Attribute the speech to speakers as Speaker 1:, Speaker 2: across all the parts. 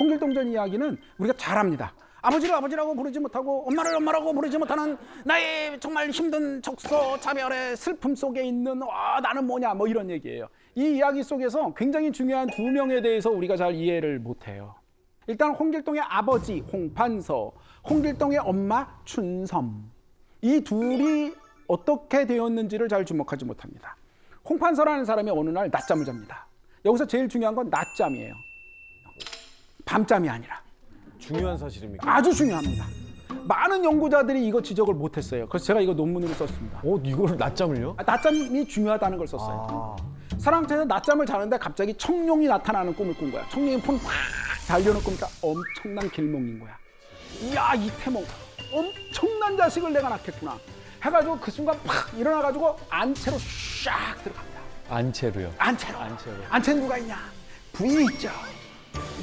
Speaker 1: 홍길동전 이야기는 우리가 잘 압니다. 아버지를 아버지라고 부르지 못하고 엄마를 엄마라고 부르지 못하는 나의 정말 힘든 적서 자별의 슬픔 속에 있는 나는 뭐냐 뭐 이런 얘기예요. 이 이야기 속에서 굉장히 중요한 두 명에 대해서 우리가 잘 이해를 못해요. 일단 홍길동의 아버지 홍판서, 홍길동의 엄마 춘섬, 이 둘이 어떻게 되었는지를 잘 주목하지 못합니다. 홍판서라는 사람이 어느 날 낮잠을 잡니다. 여기서 제일 중요한 건 낮잠이에요. 밤잠이 아니라.
Speaker 2: 중요한 사실입니까?
Speaker 1: 아주 중요합니다. 많은 연구자들이 이거 지적을 못했어요. 그래서 제가 이거 논문으로 썼습니다.
Speaker 2: 이걸 낮잠을요?
Speaker 1: 낮잠이 중요하다는 걸 썼어요. 사랑채에서 낮잠을 자는데 갑자기 청룡이 나타나는 꿈을 꾼 거야. 청룡이 폰 팍 달려는 꿈이니까 엄청난 길몽인 거야. 이야, 이태몽 엄청난 자식을 내가 낳겠구나 해가지고 그 순간 팍 일어나가지고 안채로 샥 들어갑니다.
Speaker 2: 안채로요?
Speaker 1: 안채로. 안채는 누가 있냐? 부인이 있죠.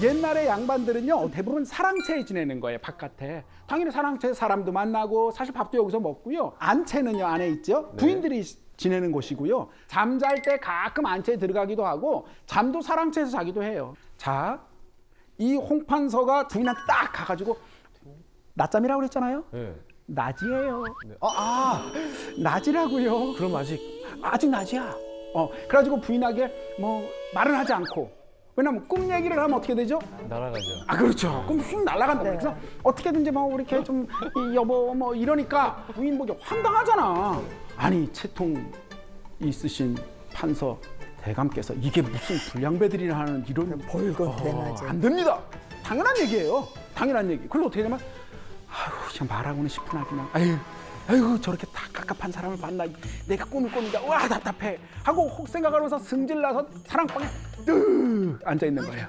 Speaker 1: 옛날에 양반들은요 대부분 사랑채에 지내는 거예요. 바깥에 당연히 사랑채에 사람도 만나고 사실 밥도 여기서 먹고요. 안채는요 안에 있죠. 부인들이 지내는 곳이고요. 잠잘 때 가끔 안채에 들어가기도 하고 잠도 사랑채에서 자기도 해요. 자, 이 홍판서가 부인한테 딱 가가지고 낮잠이라고 그랬잖아요.
Speaker 2: 네.
Speaker 1: 낮이에요. 낮이라고요.
Speaker 2: 그럼 아직
Speaker 1: 낮이야. 그래가지고 부인에게 뭐 말은 하지 않고, 왜냐면 꿈 얘기를 하면 어떻게 되죠?
Speaker 2: 날아가죠.
Speaker 1: 그렇죠. 그럼 휙 날아간다. 그래서 어떻게든지 뭐 이렇게 좀 여보 뭐 이러니까 부인 보기 황당하잖아. 아니 채통 있으신 판서 대감께서 이게 무슨 불량배들이나 하는 이런
Speaker 3: 벌겋 대낮에.
Speaker 1: 안 됩니다. 당연한 얘기예요. 당연한 얘기. 그리고 어떻게 되냐면 그냥 말하고는 싶으나 그냥 아이고 저렇게 다 갑갑한 사람을 만나 내가 꿈을 꾸는데 와 답답해 하고 혹 생각하면서 승질나서 사랑방에 뜩 앉아있는 거예요.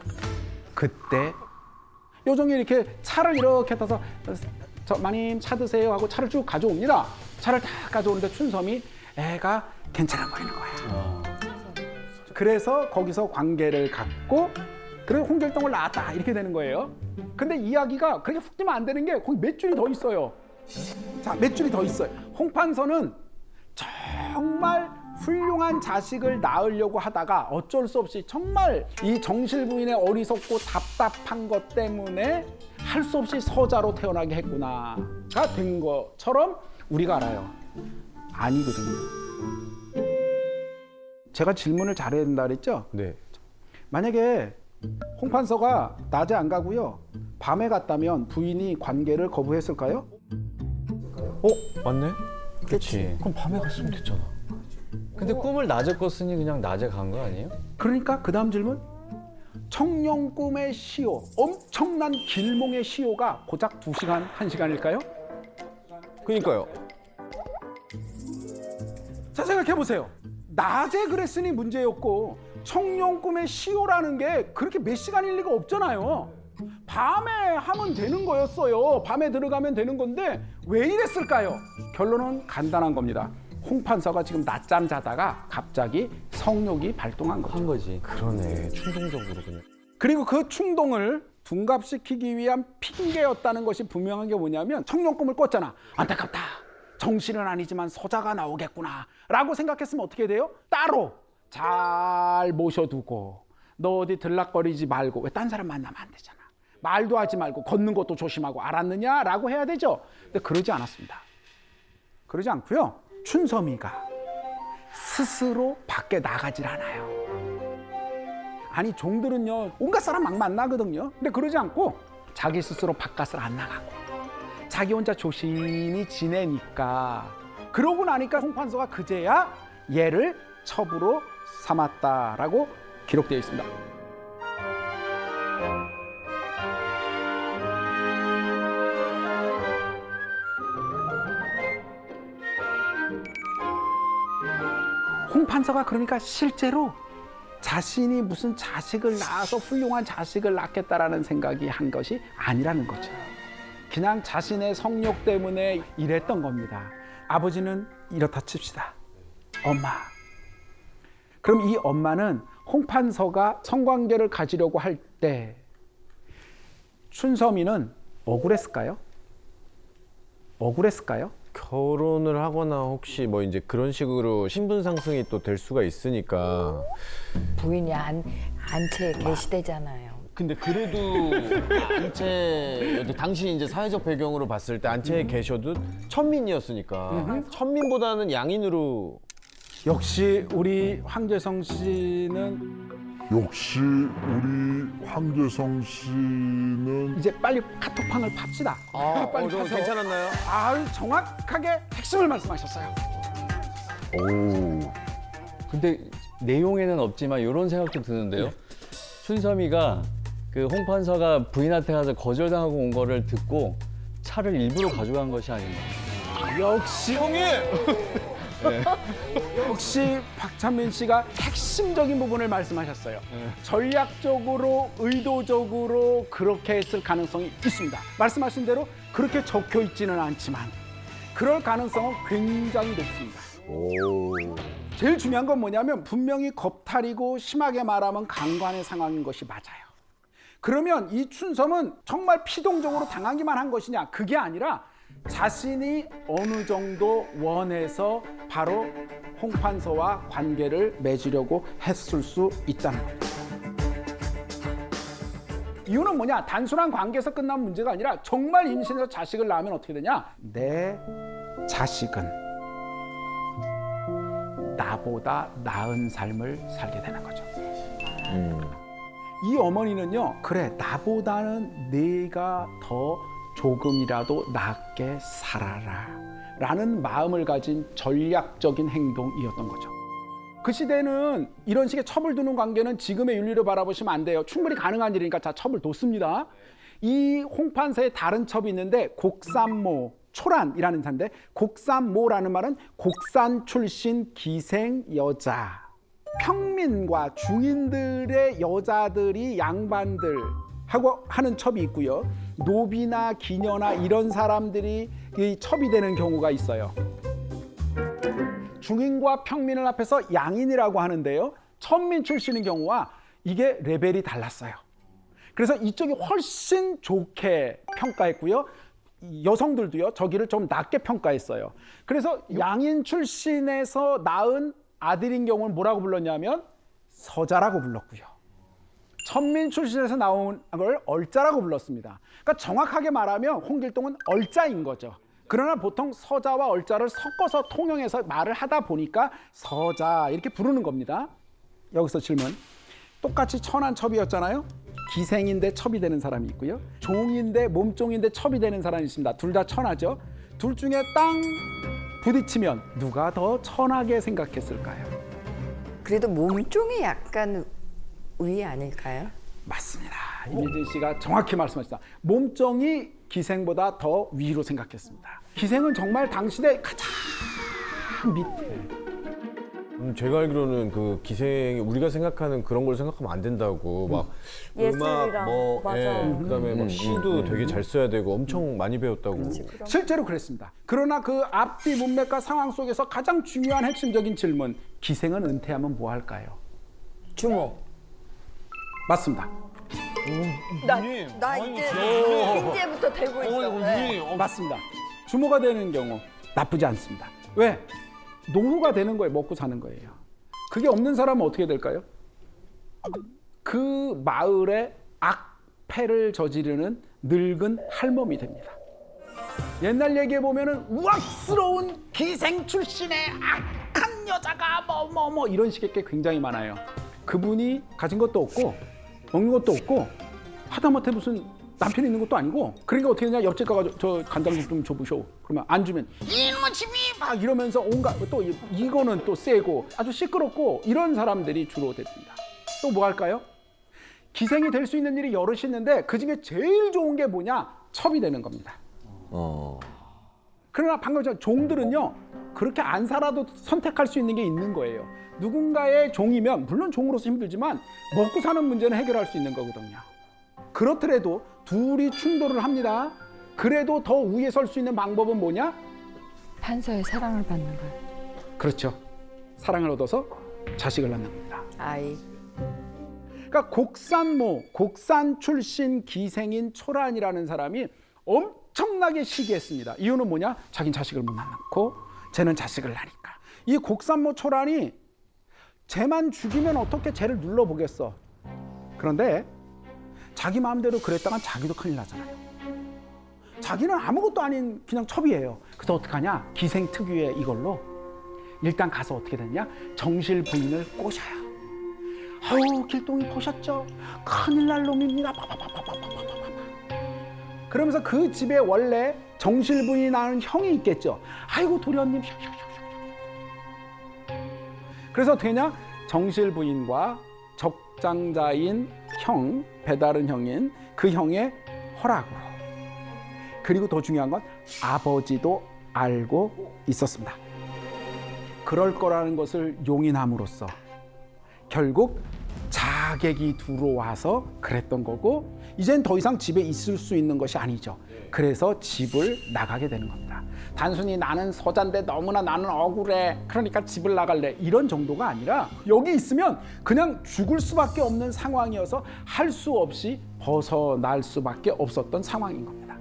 Speaker 1: 그때 요정이 이렇게 차를 이렇게 타서 마님 차 드세요 하고 차를 쭉 가져옵니다. 차를 다 가져오는데 춘섬이 애가 괜찮아 보이는 거예요. 그래서 거기서 관계를 갖고 그리고 홍길동을 낳았다 이렇게 되는 거예요. 근데 이야기가 그렇게 훅 뛰면 안 되는 게 거기 몇 줄이 더 있어요. 자, 몇 줄이 더 있어요. 홍판서는 정말 훌륭한 자식을 낳으려고 하다가 어쩔 수 없이 정말 이 정실 부인의 어리석고 답답한 것 때문에 할 수 없이 서자로 태어나게 했구나가 된 것처럼 우리가 알아요. 아니거든요. 제가 질문을 잘해야 된다 그랬죠?
Speaker 2: 네.
Speaker 1: 만약에 홍판서가 낮에 안 가고요. 밤에 갔다면 부인이 관계를 거부했을까요?
Speaker 2: 맞네?
Speaker 3: 그치.
Speaker 2: 그럼 밤에 갔으면 됐잖아. 근데 꿈을 낮에 꿨으니 그냥 낮에 간 거 아니에요?
Speaker 1: 그러니까 그 다음 질문. 청룡 꿈의 시호, 엄청난 길몽의 시호가 고작 2시간, 1시간일까요?
Speaker 2: 그러니까요.
Speaker 1: 자, 생각해 보세요. 낮에 그랬으니 문제였고 청룡 꿈의 시호라는 게 그렇게 몇 시간일 리가 없잖아요. 밤에 하면 되는 거였어요. 밤에 들어가면 되는 건데 왜 이랬을까요? 결론은 간단한 겁니다. 홍판서가 지금 낮잠 자다가 갑자기 성욕이 발동한 거죠.
Speaker 2: 한 거지. 그러네. 충동적으로 그냥.
Speaker 1: 그리고 그 충동을 둔갑시키기 위한 핑계였다는 것이 분명한 게 뭐냐면 청룡 꿈을 꿨잖아. 안타깝다. 정신은 아니지만 서자가 나오겠구나 라고 생각했으면 어떻게 돼요? 따로 잘 모셔두고 너 어디 들락거리지 말고 왜 딴 사람 만나면 안 되잖아. 말도 하지 말고 걷는 것도 조심하고 알았느냐 라고 해야 되죠. 근데 그러지 않았습니다. 그러지 않고요. 춘섬이가 스스로 밖에 나가질 않아요. 아니 종들은요 온갖 사람 막 만나거든요. 근데 그러지 않고 자기 스스로 바깥을 안 나가고 자기 혼자 조심히 지내니까 그러고 나니까 홍판서가 그제야 얘를 첩으로 삼았다라고 기록되어 있습니다. 홍판서가 그러니까 실제로 자신이 무슨 자식을 낳아서 훌륭한 자식을 낳겠다라는 생각이 한 것이 아니라는 거죠. 그냥 자신의 성욕 때문에 이랬던 겁니다. 아버지는 이렇다 칩시다. 엄마. 그럼 이 엄마는 홍판서가 성관계를 가지려고 할 때 춘섬이는 억울했을까요? 억울했을까요?
Speaker 2: 결혼을 하거나 혹시 뭐 이제 그런 식으로 신분 상승이 또 될 수가 있으니까
Speaker 3: 부인이 안채에 계시대잖아요. 근데 그래도 안채 당시 이제 사회적 배경으로 봤을 때 안채에 계셔도 천민이었으니까 천민보다는 양인으로
Speaker 1: 역시 우리 황재성 씨는
Speaker 4: 역시 우리 황재성 씨는
Speaker 1: 이제 빨리 카톡방을 팝시다. 빨리
Speaker 3: 저
Speaker 1: 파서.
Speaker 3: 괜찮았나요?
Speaker 1: 아유, 정확하게 핵심을 말씀하셨어요.
Speaker 4: 오
Speaker 2: 근데 내용에는 없지만 이런 생각도 드는데요. 춘섬이가 그 홍판서가 부인한테 가서 거절당하고 온 거를 듣고 차를 일부러 가져간 것이 아닌가.
Speaker 1: 역시
Speaker 3: 형님!
Speaker 1: 역시 박찬민 씨가 핵심적인 부분을 말씀하셨어요. 전략적으로 의도적으로 그렇게 했을 가능성이 있습니다. 말씀하신 대로 그렇게 적혀 있지는 않지만 그럴 가능성은 굉장히 높습니다.
Speaker 4: 오.
Speaker 1: 제일 중요한 건 뭐냐면 분명히 겁탈이고 심하게 말하면 강간의 상황인 것이 맞아요. 그러면 이 춘섬은 정말 피동적으로 당하기만 한 것이냐? 그게 아니라 자신이 어느 정도 원해서 바로 홍판서와 관계를 맺으려고 했을 수 있다는 겁니다. 이유는 뭐냐? 단순한 관계에서 끝난 문제가 아니라 정말 임신해서 자식을 낳으면 어떻게 되냐? 내 자식은 나보다 나은 삶을 살게 되는 거죠. 이 어머니는요, 그래, 나보다는 네가 더 조금이라도 낫게 살아라 라는 마음을 가진 전략적인 행동이었던 거죠. 그 시대는 이런 식의 첩을 두는 관계는 지금의 윤리로 바라보시면 안 돼요. 충분히 가능한 일이니까 자, 첩을 뒀습니다. 이 홍판서에 다른 첩이 있는데 곡산모, 초란이라는 사인데 곡산모라는 말은 곡산 출신 기생 여자. 평민과 중인들의 여자들이 양반들 하고 하는 첩이 있고요. 노비나 기녀나 이런 사람들이 이 첩이 되는 경우가 있어요. 중인과 평민을 합해서 양인이라고 하는데요. 천민 출신인 경우와 이게 레벨이 달랐어요. 그래서 이쪽이 훨씬 좋게 평가했고요. 여성들도요, 저기를 좀 낮게 평가했어요. 그래서 양인 출신에서 낳은 아들인 경우는 뭐라고 불렀냐면 서자라고 불렀고요. 천민 출신에서 나온 걸 얼자라고 불렀습니다. 그러니까 정확하게 말하면 홍길동은 얼자인 거죠. 그러나 보통 서자와 얼자를 섞어서 통용해서 말을 하다 보니까 서자 이렇게 부르는 겁니다. 여기서 질문. 똑같이 천한 첩이었잖아요. 기생인데 첩이 되는 사람이 있고요. 종인데 몸종인데 첩이 되는 사람이 있습니다. 둘 다 천하죠. 둘 중에 땅 부딪히면 누가 더 천하게 생각했을까요?
Speaker 5: 그래도 몸종이 약간 우위 아닐까요?
Speaker 1: 맞습니다. 이미진 씨가 정확히 말씀하셨다. 몸종이 기생보다 더 위로 생각했습니다. 기생은 정말 당시대 가장 밑에.
Speaker 3: 제가 알기로는 그 기생이 우리가 생각하는 그런 걸 생각하면 안 된다고 막 음악
Speaker 6: 예술이랑,
Speaker 3: 뭐
Speaker 6: 맞아.
Speaker 3: 그다음에 막 시도 되게 잘 써야 되고 엄청 많이 배웠다고.
Speaker 1: 실제로 그랬습니다. 그러나 그 앞뒤 문맥과 상황 속에서 가장 중요한 핵심적인 질문. 기생은 은퇴하면 뭐 할까요?
Speaker 5: 주모.
Speaker 1: 맞습니다.
Speaker 5: 나 이제부터 되고 있어. 네.
Speaker 1: 맞습니다. 주모가 되는 경우 나쁘지 않습니다. 왜? 노후가 되는 거예요. 먹고 사는 거예요. 그게 없는 사람은 어떻게 될까요? 그 마을에 악패를 저지르는 늙은 할멈이 됩니다. 옛날 얘기해 보면은 우악스러운 기생 출신의 악한 여자가 뭐 이런 식의 게 굉장히 많아요. 그분이 가진 것도 없고 먹는 것도 없고 하다못해 무슨 남편이 있는 것도 아니고, 그러니까 어떻게 되냐, 옆집 가가지고 저 간장 좀 줘보쇼. 그러면 안 주면 이놈의 집이 막 이러면서 온갖 또 이거는 또 세고 아주 시끄럽고 이런 사람들이 주로 됩니다. 또 뭐 할까요? 기생이 될 수 있는 일이 여럿이 있는데 그 중에 제일 좋은 게 뭐냐? 첩이 되는 겁니다. 그러나 방금 전 종들은요, 그렇게 안 살아도 선택할 수 있는 게 있는 거예요. 누군가의 종이면 물론 종으로서 힘들지만 먹고 사는 문제는 해결할 수 있는 거거든요. 그렇더라도 둘이 충돌을 합니다. 그래도 더 위에 설 수 있는 방법은 뭐냐?
Speaker 6: 판서의 사랑을 받는 거예요.
Speaker 1: 그렇죠. 사랑을 얻어서 자식을 낳는 겁니다.
Speaker 5: 아이.
Speaker 1: 그러니까 곡산모, 곡산 출신 기생인 초란이라는 사람이 엄청나게 시기했습니다. 이유는 뭐냐? 자기는 자식을 못 낳고 쟤는 자식을 낳으니까. 이 곡산모 초란이 쟤만 죽이면 어떻게 쟤를 눌러보겠어. 그런데 자기 마음대로 그랬다간 자기도 큰일 나잖아요. 자기는 아무것도 아닌 그냥 첩이에요. 그래서 어떡하냐? 기생특유의 이걸로 일단 가서 어떻게 됐냐? 정실 부인을 꼬셔요. 아유, 길동이 보셨죠? 큰일 날 놈입니다. 그러면서 그 집에 원래 정실 부인이 낳은 형이 있겠죠. 아이고, 도련님. 그래서 되냐? 정실 부인과 적장자인 형, 배다른 형인 그 형의 허락으로. 그리고 더 중요한 건 아버지도 알고 있었습니다. 그럴 거라는 것을 용인함으로써 결국 자객이 들어와서 그랬던 거고, 이젠 더 이상 집에 있을 수 있는 것이 아니죠. 그래서 집을 나가게 되는 겁니다. 단순히 나는 서자인데 너무나 나는 억울해, 그러니까 집을 나갈래, 이런 정도가 아니라 여기 있으면 그냥 죽을 수밖에 없는 상황이어서 할 수 없이 벗어날 수밖에 없었던 상황인 겁니다.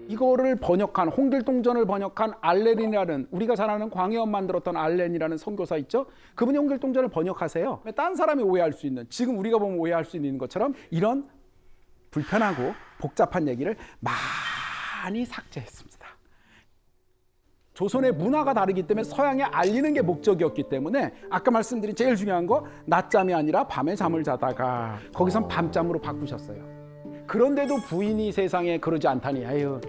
Speaker 1: 이거를 번역한, 홍길동전을 번역한 알렌이라는, 우리가 잘 아는 광해원 만들었던 알렌이라는 선교사 있죠? 그분이 홍길동전을 번역하세요. 딴 사람이 오해할 수 있는, 지금 우리가 보면 오해할 수 있는 것처럼 이런 불편하고 복잡한 얘기를 많이 삭제했습니다. 조선의 문화가 다르기 때문에 서양에 알리는 게 목적이었기 때문에 아까 말씀드린 제일 중요한 거, 낮잠이 아니라 밤에 잠을 자다가 거기선 밤잠으로 바꾸셨어요. 그런데도 부인이 세상에 그러지 않다니, 아유,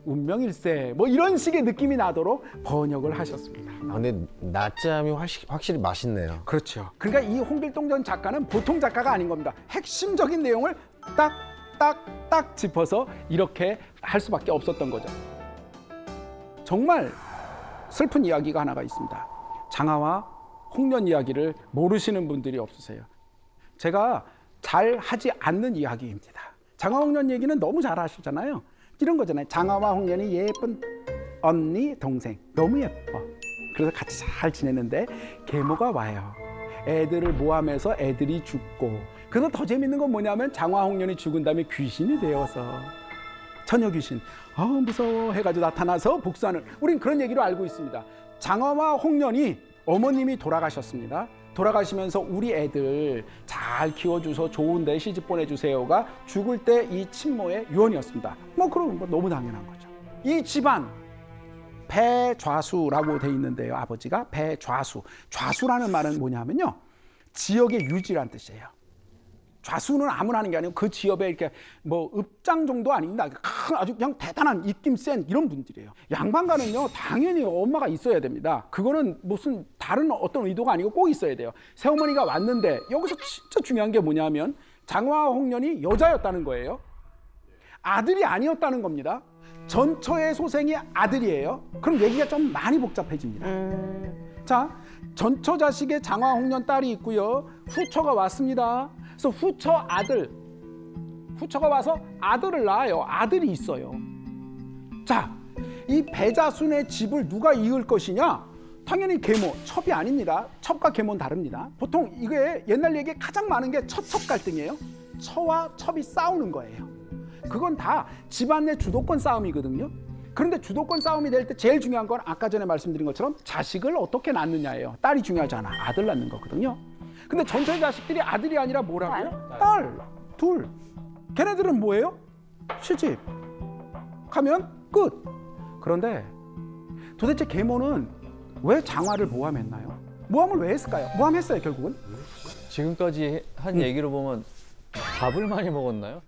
Speaker 1: 운명일세, 뭐 이런 식의 느낌이 나도록 번역을 하셨습니다.
Speaker 3: 아, 근데 낮잠이 확실히 맛있네요.
Speaker 1: 그렇죠. 그러니까 이 홍길동전 작가는 보통 작가가 아닌 겁니다. 핵심적인 내용을 딱 짚어서 이렇게 할 수밖에 없었던 거죠. 정말 슬픈 이야기가 하나가 있습니다. 장하와 홍련 이야기를 모르시는 분들이 없으세요. 제가 잘 하지 않는 이야기입니다. 장하 홍련 얘기는 너무 잘 아시잖아요. 이런 거잖아요. 장하와 홍련이 예쁜 언니 동생, 너무 예뻐. 그래서 같이 잘 지내는데 계모가 와요. 애들을 모함해서 애들이 죽고, 그래서 더 재밌는 건 뭐냐면 장하 홍련이 죽은 다음에 귀신이 되어서, 처녀 귀신, 무서워 해가지고 나타나서 복수하는, 우린 그런 얘기로 알고 있습니다. 장하와 홍련이 어머님이 돌아가셨습니다. 돌아가시면서 우리 애들 잘 키워줘서 좋은 데 시집 보내주세요가 죽을 때 이 친모의 유언이었습니다. 그럼 너무 당연한 거죠. 이 집안 배좌수라고 돼 있는데요. 아버지가 배좌수. 좌수라는 말은 뭐냐면요, 지역의 유지란 뜻이에요. 좌수는 아무나 하는 게 아니고 그 지역에 이렇게 뭐 읍장 정도 아닙니다. 큰 아주 그냥 대단한 입김 센 이런 분들이에요. 양반가는요, 당연히 엄마가 있어야 됩니다. 그거는 무슨 다른 어떤 의도가 아니고 꼭 있어야 돼요. 새어머니가 왔는데 여기서 진짜 중요한 게 뭐냐면 장하 홍련이 여자였다는 거예요. 아들이 아니었다는 겁니다. 전처의 소생이 아들이에요. 그럼 얘기가 좀 많이 복잡해집니다. 자, 전처 자식의 장하 홍련 딸이 있고요. 후처가 왔습니다. 그래서 후처가 와서 아들을 낳아요. 아들이 있어요. 자, 이 배자순의 집을 누가 이을 것이냐? 당연히 계모, 첩이 아닙니다. 첩과 계모는 다릅니다. 보통 이게 옛날 얘기에 가장 많은 게 처첩 갈등이에요. 처와 첩이 싸우는 거예요. 그건 다 집안 내 주도권 싸움이거든요. 그런데 주도권 싸움이 될 때 제일 중요한 건 아까 전에 말씀드린 것처럼 자식을 어떻게 낳느냐예요. 딸이 중요하잖아. 아들 낳는 거거든요. 근데 전체 자식들이 아들이 아니라 뭐라고요? 딸, 둘. 걔네들은 뭐예요? 시집. 가면 끝. 그런데 도대체 계모는 왜 장하를 모함했나요? 모함을 왜 했을까요? 모함했어요, 결국은.
Speaker 2: 지금까지 한 얘기로 보면 밥을 많이 먹었나요?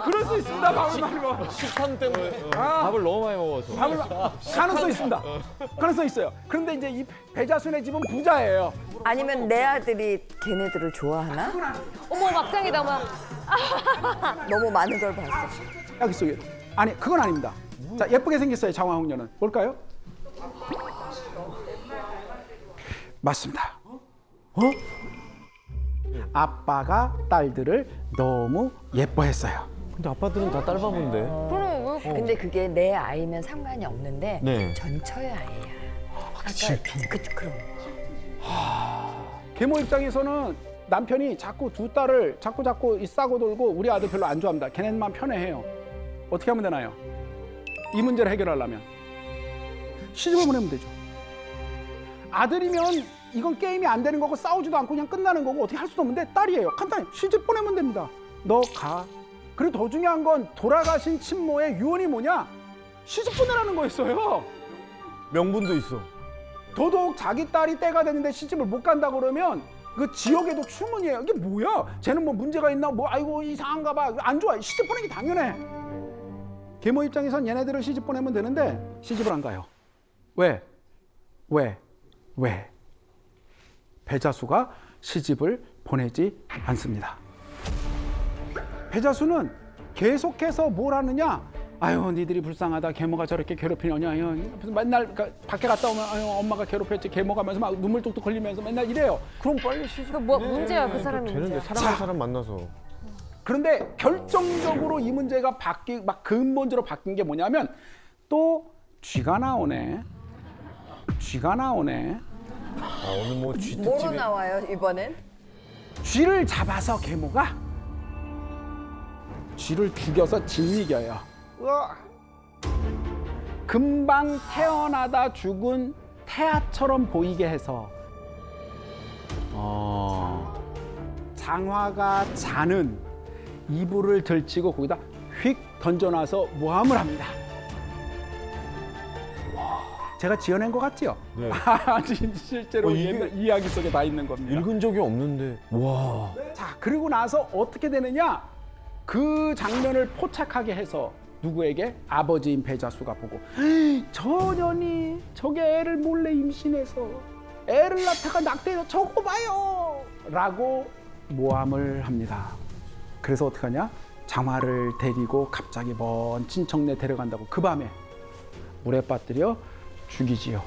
Speaker 1: 그럴 수 있습니다. 밥을 많이 먹어.
Speaker 3: 식탐 때문에.
Speaker 2: 밥을 너무 많이 먹어서.
Speaker 1: 가능성 있습니다. 가능성 있어요. 그런데 이제 이 배자순의 집은 부자예요.
Speaker 5: 아니면 내 아들이 걔네들을 좋아하나?
Speaker 6: 어머 막장이다 막.
Speaker 5: 너무 많은 걸 봤어.
Speaker 1: 여기 속에. 아니, 그건 아닙니다. 자, 예쁘게 생겼어요, 장하 홍련은. 뭘까요? 맞습니다. 아빠가 딸들을 너무 예뻐했어요.
Speaker 3: 근데 아빠들은 다 딸바본데.
Speaker 5: 근데 그게 내 아이면 상관이 없는데
Speaker 3: 네.
Speaker 5: 전처의 아이야. 그럼.
Speaker 1: 계모 입장에서는 남편이 자꾸 두 딸을 자꾸 싸고 돌고 우리 아들 별로 안 좋아합니다. 걔네만 편애해요. 어떻게 하면 되나요? 이 문제를 해결하려면 시집을 보내면 되죠. 아들이면 이건 게임이 안 되는 거고 싸우지도 않고 그냥 끝나는 거고 어떻게 할 수도 없는데 딸이에요. 간단히 시집 보내면 됩니다. 너 가. 그리고 더 중요한 건 돌아가신 친모의 유언이 뭐냐? 시집 보내라는 거였어요.
Speaker 3: 명분도 있어.
Speaker 1: 더더욱 자기 딸이 때가 됐는데 시집을 못 간다 그러면 그 지역에도 추문이에요. 이게 뭐야? 쟤는 뭐 문제가 있나? 뭐 아이고 이상한가 봐. 안 좋아. 시집 보내기 당연해. 계모 입장에선 얘네들을 시집 보내면 되는데 시집을 안 가요. 왜? 배자수가 시집을 보내지 않습니다. 배자수는 계속해서 뭘 하느냐? 아유, 니들이 불쌍하다. 계모가 저렇게 괴롭히느냐. 맨날 밖에 갔다 오면 아유, 엄마가 괴롭혔지. 계모 가면서 막 눈물 뚝뚝 흘리면서 맨날 이래요. 그럼 빨리 시집.
Speaker 6: 그 뭐 문제야 그 사람이
Speaker 3: 되는데
Speaker 6: 문제야.
Speaker 3: 사랑하는 사람 만나서.
Speaker 1: 그런데 결정적으로 이 문제가 막 근본적으로 바뀐 게 뭐냐면 또 쥐가 나오네.
Speaker 3: 오늘 뭐
Speaker 5: 뭐로
Speaker 3: 쥐특집이.
Speaker 5: 나와요 이번엔?
Speaker 1: 쥐를 잡아서 계모가 쥐를 죽여서 짓이겨요. 금방 태어나다 죽은 태아처럼 보이게 해서 장화가 자는 이불을 들치고 거기다 휙 던져놔서 모함을 합니다. 제가 지어낸 것 같지요?
Speaker 3: 네.
Speaker 1: 실제로
Speaker 3: 이게-
Speaker 1: 옛날 이야기 속에 다 있는 겁니다.
Speaker 3: 읽은 적이 없는데. 와.
Speaker 1: 자, 그리고 나서 어떻게 되느냐? 그 장면을 포착하게 해서 누구에게? 아버지인 배자수가 보고 저 년이 저게 애를 몰래 임신해서 애를 낳다가 낙태해서 저거 봐요! 라고 모함을 합니다. 그래서 어떻게 하냐? 장화를 데리고 갑자기 먼 친척네 데려간다고 그 밤에 물에 빠뜨려 죽이지요.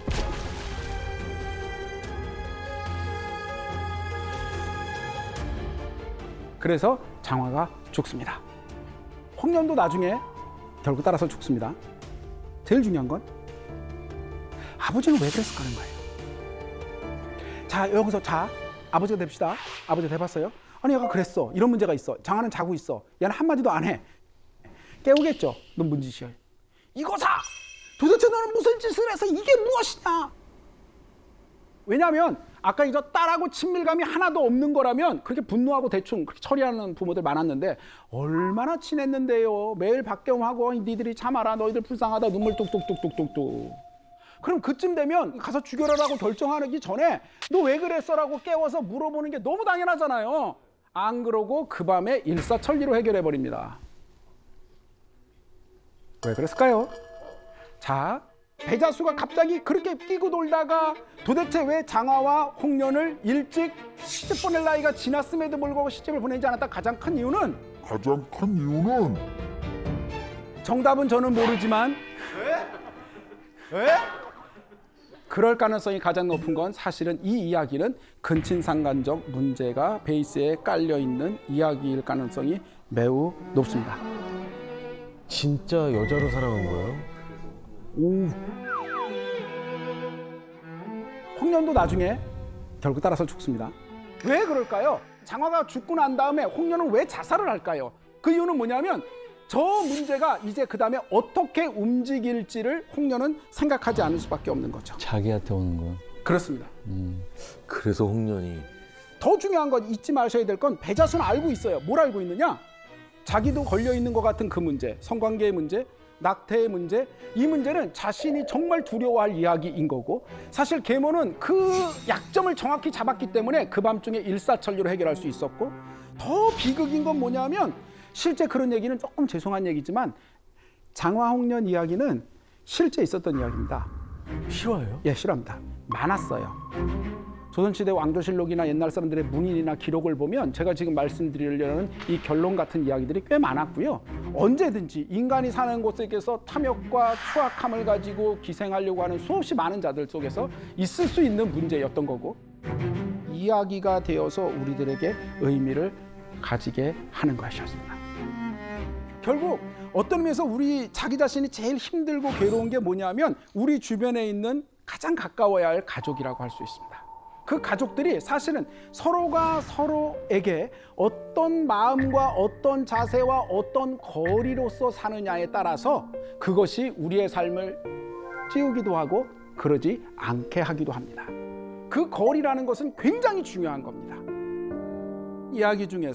Speaker 1: 그래서 장화가 죽습니다. 홍련도 나중에 결국 따라서 죽습니다. 제일 중요한 건 아버지는 왜 그랬을까 하는 거예요. 자, 여기서 아버지가 됩시다. 아버지가 돼봤어요? 아니, 얘가 그랬어. 이런 문제가 있어. 장화는 자고 있어. 얘는 한마디도 안 해. 깨우겠죠. 넌 뭔 짓이야. 이거사! 도대체 너는 무슨 짓을 해서 이게 무엇이냐? 왜냐하면 아까 이저 딸하고 친밀감이 하나도 없는 거라면 그렇게 분노하고 대충 그렇게 처리하는 부모들 많았는데 얼마나 친했는데요. 매일 박경하고 니들이 참아라. 너희들 불쌍하다. 눈물 뚝뚝뚝뚝뚝뚝. 그럼 그쯤 되면 가서 죽여라라고 결정하기 전에 너 왜 그랬어라고 깨워서 물어보는 게 너무 당연하잖아요. 안 그러고 그 밤에 일사천리로 해결해버립니다. 왜 그랬을까요? 자, 배자수가 갑자기 그렇게 뛰고 돌다가 도대체 왜 장화와 홍련을 일찍 시집 보낼 나이가 지났음에도 불구하고 시집을 보내지 않았다 가장 큰 이유는
Speaker 4: 가장 큰 이유는
Speaker 1: 정답은 저는 모르지만 그럴 가능성이 가장 높은 건 사실은 이 이야기는 근친상간적 문제가 베이스에 깔려있는 이야기일 가능성이 매우 높습니다.
Speaker 3: 진짜 여자로 사랑한 거예요?
Speaker 1: 홍련도 나중에 결국 따라서 죽습니다. 왜 그럴까요? 장화가 죽고 난 다음에 홍련은 왜 자살을 할까요? 그 이유는 뭐냐면 저 문제가 이제 그 다음에 어떻게 움직일지를 홍련은 생각하지 않을 수밖에 없는 거죠.
Speaker 2: 자기한테 오는 거.
Speaker 1: 그렇습니다.
Speaker 3: 그래서 홍련이.
Speaker 1: 더 중요한 건 잊지 마셔야 될 건 배자수는 알고 있어요. 뭘 알고 있느냐? 자기도 걸려있는 것 같은 그 문제, 성관계의 문제, 낙태의 문제, 이 문제는 자신이 정말 두려워할 이야기인 거고 사실 계모는 그 약점을 정확히 잡았기 때문에 그 밤중에 일사천리로 해결할 수 있었고 더 비극인 건 뭐냐면 실제 그런 얘기는 조금 죄송한 얘기지만 장화 홍련 이야기는 실제 있었던 이야기입니다.
Speaker 3: 싫어해요?
Speaker 1: 예, 싫어합니다. 많았어요. 조선시대 왕조실록이나 옛날 사람들의 문인이나 기록을 보면 제가 지금 말씀드리려는 이 결론 같은 이야기들이 꽤 많았고요. 언제든지 인간이 사는 곳에서 탐욕과 추악함을 가지고 기생하려고 하는 수없이 많은 자들 속에서 있을 수 있는 문제였던 거고 이야기가 되어서 우리들에게 의미를 가지게 하는 것이었습니다. 결국 어떤 의미에서 우리 자기 자신이 제일 힘들고 괴로운 게 뭐냐면 우리 주변에 있는 가장 가까워야 할 가족이라고 할 수 있습니다. 그 가족들이 사실은 서로가 서로에게 어떤 마음과 어떤 자세와 어떤 거리로서 사느냐에 따라서 그것이 우리의 삶을 찌우기도 하고 그러지 않게 하기도 합니다. 그 거리라는 것은 굉장히 중요한 겁니다. 이야기 중에서